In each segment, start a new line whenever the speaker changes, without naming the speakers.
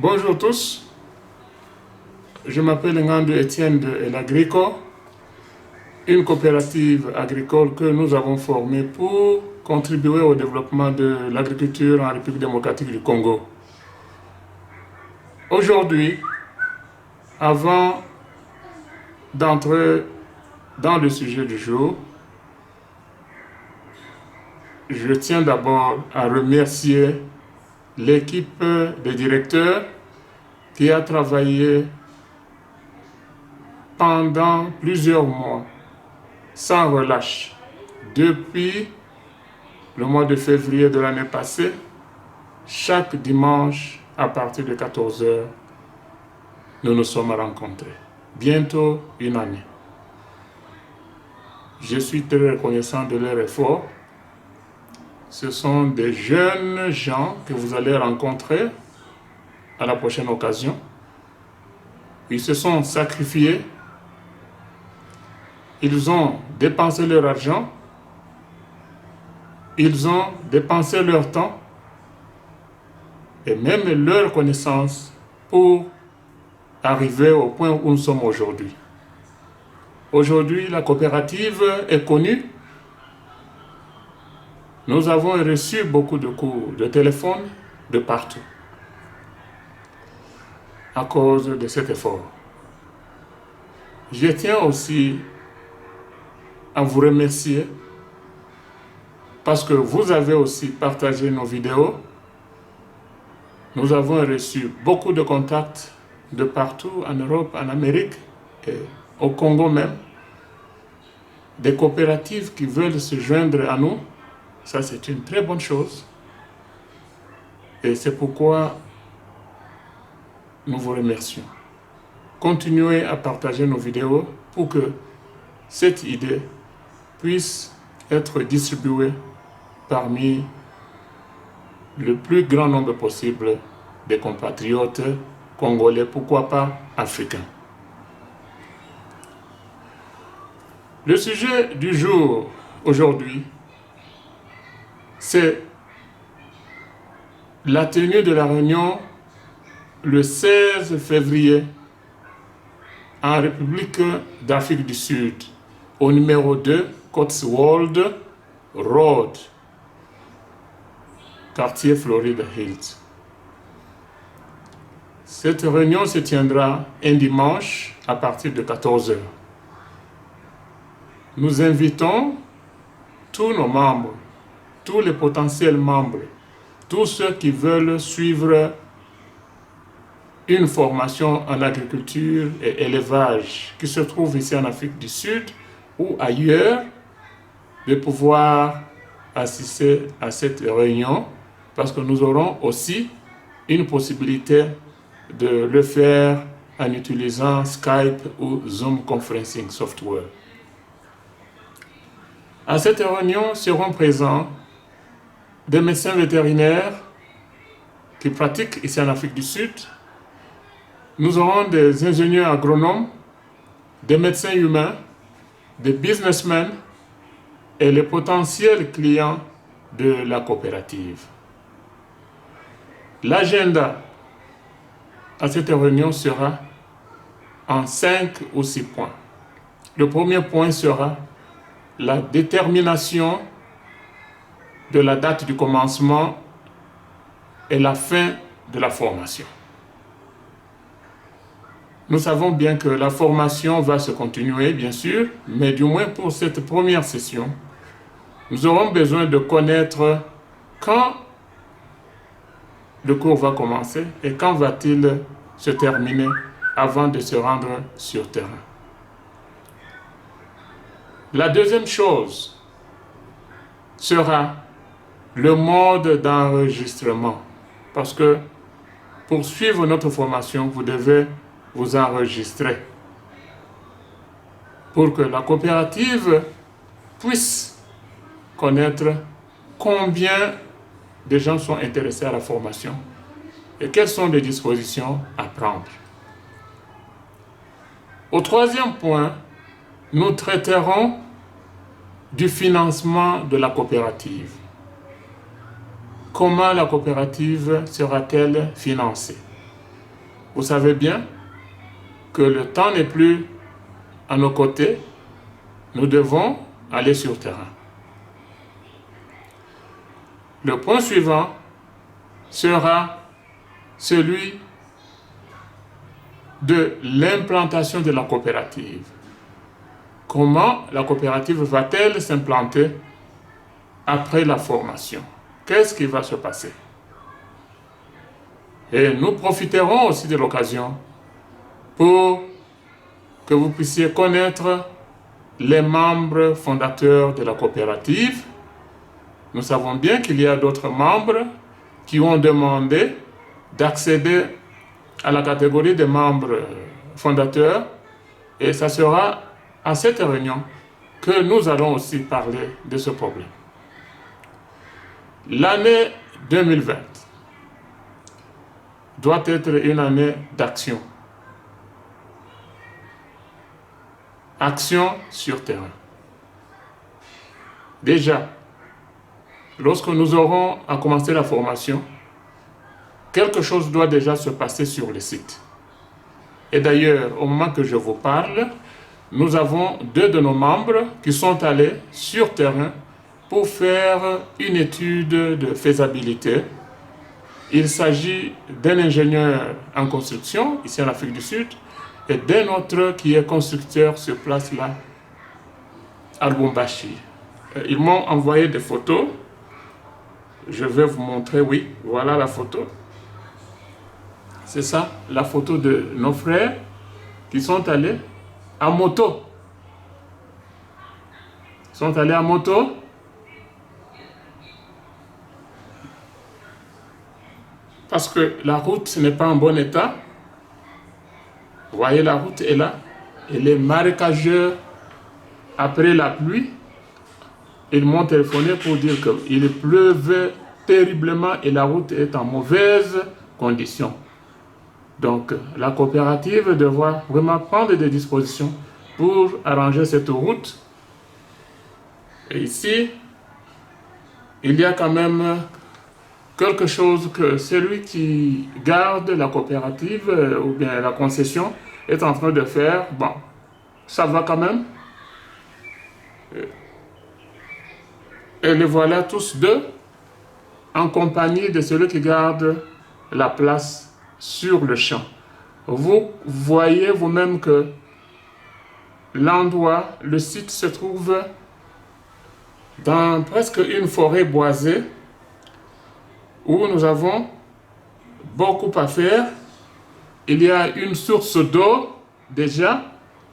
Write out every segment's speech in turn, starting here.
Bonjour tous, je m'appelle Ngandou Etienne de El Agrico, une coopérative agricole que nous avons formée pour contribuer au développement de l'agriculture en République démocratique du Congo. Aujourd'hui, avant d'entrer dans le sujet du jour, je tiens d'abord à remercier l'équipe des directeurs qui a travaillé pendant plusieurs mois sans relâche depuis le mois de février de l'année passée. Chaque dimanche à partir de 14 h, nous nous sommes rencontrés. Bientôt une année. Je suis très reconnaissant de leur effort. Ce sont des jeunes gens que vous allez rencontrer à la prochaine occasion. Ils se sont sacrifiés. Ils ont dépensé leur argent. Ils ont dépensé leur temps et même leur connaissance pour arriver au point où nous sommes aujourd'hui. Aujourd'hui, la coopérative est connue. Nous avons reçu beaucoup de coups de téléphone de partout à cause de cet effort. Je tiens aussi à vous remercier parce que vous avez aussi partagé nos vidéos. Nous avons reçu beaucoup de contacts de partout en Europe, en Amérique et au Congo même. Des coopératives qui veulent se joindre à nous. Ça, c'est une très bonne chose. Et c'est pourquoi nous vous remercions. Continuez à partager nos vidéos pour que cette idée puisse être distribuée parmi le plus grand nombre possible des compatriotes congolais, pourquoi pas africains. Le sujet du jour aujourd'hui, c'est la tenue de la réunion le 16 février en République d'Afrique du Sud, au numéro 2, Cotswold Road, quartier Florida Hills. Cette réunion se tiendra un dimanche à partir de 14 h. Nous invitons tous nos membres, tous les potentiels membres, tous ceux qui veulent suivre une formation en agriculture et élevage qui se trouve ici en Afrique du Sud ou ailleurs, de pouvoir assister à cette réunion parce que nous aurons aussi une possibilité de le faire en utilisant Skype ou Zoom Conferencing Software. À cette réunion seront présents des médecins vétérinaires qui pratiquent ici en Afrique du Sud. Nous aurons des ingénieurs agronomes, des médecins humains, des businessmen et les potentiels clients de la coopérative. L'agenda à cette réunion sera en 5 ou 6 points. Le premier point sera la détermination de la date du commencement et la fin de la formation. Nous savons bien que la formation va se continuer, bien sûr, mais du moins pour cette première session, nous aurons besoin de connaître quand le cours va commencer et quand va-t-il se terminer avant de se rendre sur terrain. La deuxième chose sera le mode d'enregistrement. Parce que pour suivre notre formation, vous devez vous enregistrer pour que la coopérative puisse connaître combien de gens sont intéressés à la formation et quelles sont les dispositions à prendre. Au troisième point, nous traiterons du financement de la coopérative. Comment la coopérative sera-t-elle financée? vous savez bien que le temps n'est plus à nos côtés. Nous devons aller sur le terrain. Le point suivant sera celui de l'implantation de la coopérative. Comment la coopérative va-t-elle s'implanter après la formation? Qu'est-ce qui va se passer? Et nous profiterons aussi de l'occasion pour que vous puissiez connaître les membres fondateurs de la coopérative. Nous savons bien qu'il y a d'autres membres qui ont demandé d'accéder à la catégorie des membres fondateurs, et ça sera à cette réunion que nous allons aussi parler de ce problème. L'année 2020 doit être une année d'action. Action sur terrain. Déjà, lorsque nous aurons à commencer la formation, quelque chose doit déjà se passer sur le site. Et d'ailleurs, au moment que je vous parle, nous avons 2 de nos membres qui sont allés sur terrain pour faire une étude de faisabilité. Il s'agit d'un ingénieur en construction, ici en Afrique du Sud, et d'un autre qui est constructeur sur place là, à Lubumbashi. Ils m'ont envoyé des photos. Je vais vous montrer, oui, voilà la photo. C'est ça, la photo de nos frères qui sont allés à moto. Ils sont allés à moto. Parce que la route n'est pas en bon état. Vous voyez, la route est là. Elle est marécageuse après la pluie. Ils m'ont téléphoné pour dire qu'il pleuvait terriblement et la route est en mauvaise condition. Donc, la coopérative devra vraiment prendre des dispositions pour arranger cette route. Et ici, il y a quand même quelque chose que celui qui garde la coopérative ou bien la concession est en train de faire. Bon, ça va quand même. Et les voilà tous 2 en compagnie de celui qui garde la place sur le champ. Vous voyez vous-même que l'endroit, le site se trouve dans presque une forêt boisée où nous avons beaucoup à faire. Il y a une source d'eau déjà,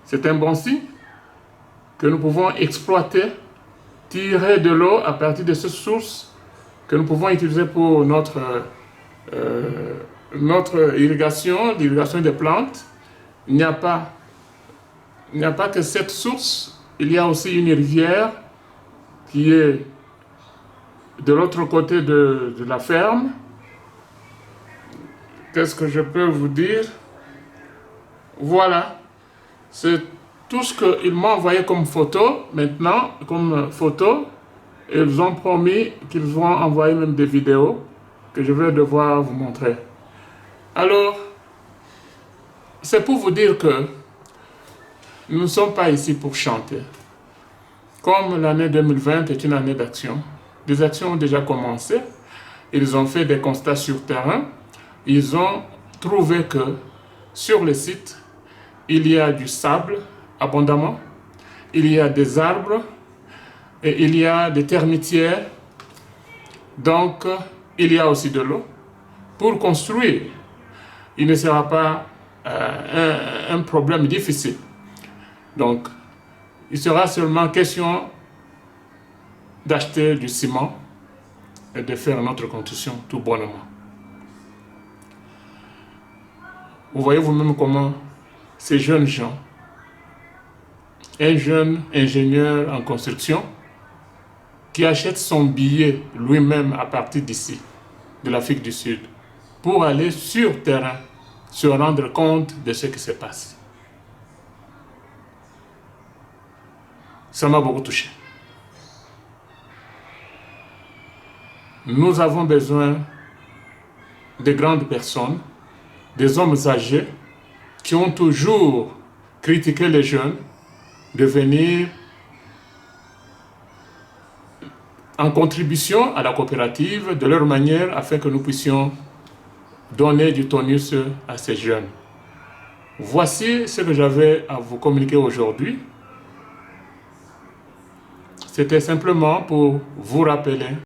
c'est un bon signe que nous pouvons exploiter, tirer de l'eau à partir de cette source que nous pouvons utiliser pour notre irrigation, l'irrigation des plantes. Il n'y a pas que cette source, il y a aussi une rivière qui est de l'autre côté de la ferme. Qu'est-ce que je peux vous dire? Voilà, c'est tout ce qu'ils m'ont envoyé comme photo. Maintenant, comme photo, ils ont promis qu'ils vont envoyer même des vidéos que je vais devoir vous montrer. Alors, c'est pour vous dire que nous ne sommes pas ici pour chanter. Comme l'année 2020 est une année d'action, des actions ont déjà commencé. Ils ont fait des constats sur terrain. Ils ont trouvé que sur le site, il y a du sable abondamment, il y a des arbres et il y a des termitières. Donc, il y a aussi de l'eau. Pour construire, il ne sera pas un problème difficile. Donc, il sera seulement question d'acheter du ciment et de faire notre construction tout bonnement. Vous voyez vous-même comment ces jeunes gens, un jeune ingénieur en construction, qui achète son billet lui-même à partir d'ici, de l'Afrique du Sud, pour aller sur terrain, se rendre compte de ce qui se passe. Ça m'a beaucoup touché. Nous avons besoin de grandes personnes des hommes âgés qui ont toujours critiqué les jeunes de venir en contribution à la coopérative de leur manière afin que nous puissions donner du tonus à ces jeunes. Voici ce que j'avais à vous communiquer aujourd'hui. C'était simplement pour vous rappeler